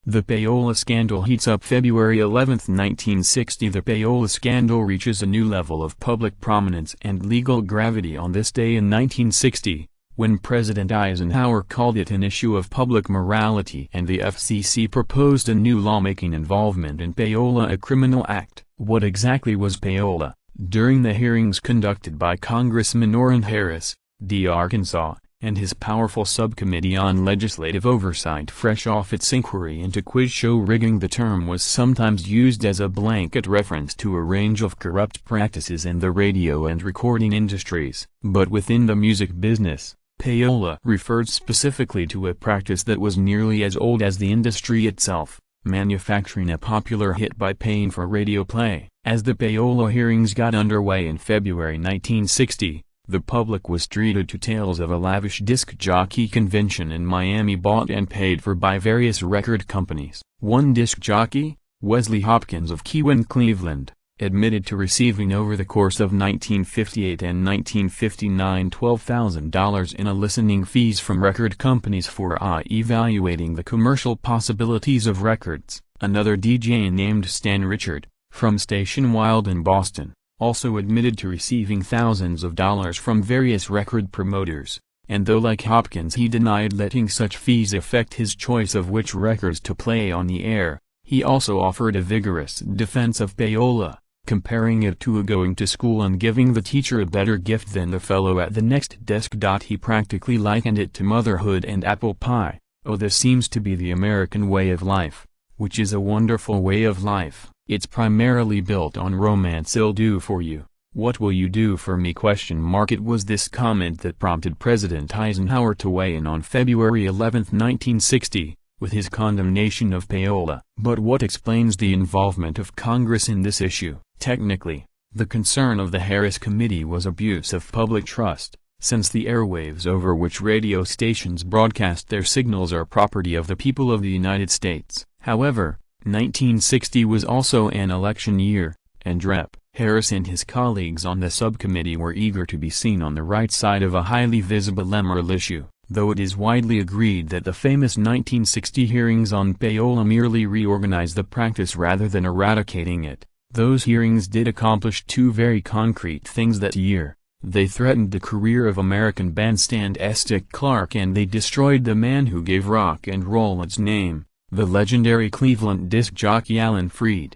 The Payola scandal heats up. February 11, 1960. The Payola scandal reaches a new level of public prominence and legal gravity on this day in 1960, when President Eisenhower called it an issue of public morality and the FCC proposed a new lawmaking involvement in Payola, a criminal act. What exactly was Payola? During the hearings conducted by Congressman Orrin Harris, D. Arkansas, and his powerful subcommittee on legislative oversight, fresh off its inquiry into quiz show rigging, the term was sometimes used as a blanket reference to a range of corrupt practices in the radio and recording industries. But within the music business, Payola referred specifically to a practice that was nearly as old as the industry itself, manufacturing a popular hit by paying for radio play. As the Payola hearings got underway in February 1960, the public was treated to tales of a lavish disc jockey convention in Miami bought and paid for by various record companies. One disc jockey, Wesley Hopkins of Kewan, Cleveland, admitted to receiving over the course of 1958 and 1959 $12,000 in listening fees from record companies for evaluating the commercial possibilities of records. Another DJ named Stan Richard, from Station Wild in Boston, also admitted to receiving thousands of dollars from various record promoters, and though like Hopkins he denied letting such fees affect his choice of which records to play on the air, he also offered a vigorous defense of Payola, comparing it to going to school and giving the teacher a better gift than the fellow at the next desk. He practically likened it to motherhood and apple pie. Oh, this seems to be the American way of life, which is a wonderful way of life. It's primarily built on romance. I'll do for you, what will you do for me? It was this comment that prompted President Eisenhower to weigh in on February 11, 1960, with his condemnation of Payola. But what explains the involvement of Congress in this issue? Technically, the concern of the Harris Committee was abuse of public trust, since the airwaves over which radio stations broadcast their signals are property of the people of the United States. However, 1960 was also an election year, and Rep. Harris and his colleagues on the subcommittee were eager to be seen on the right side of a highly visible emerald issue. Though it is widely agreed that the famous 1960 hearings on Payola merely reorganized the practice rather than eradicating it, those hearings did accomplish two very concrete things that year. They threatened the career of American bandstand Dick Clark, and they destroyed the man who gave rock and roll its name, the legendary Cleveland disc jockey Alan Freed.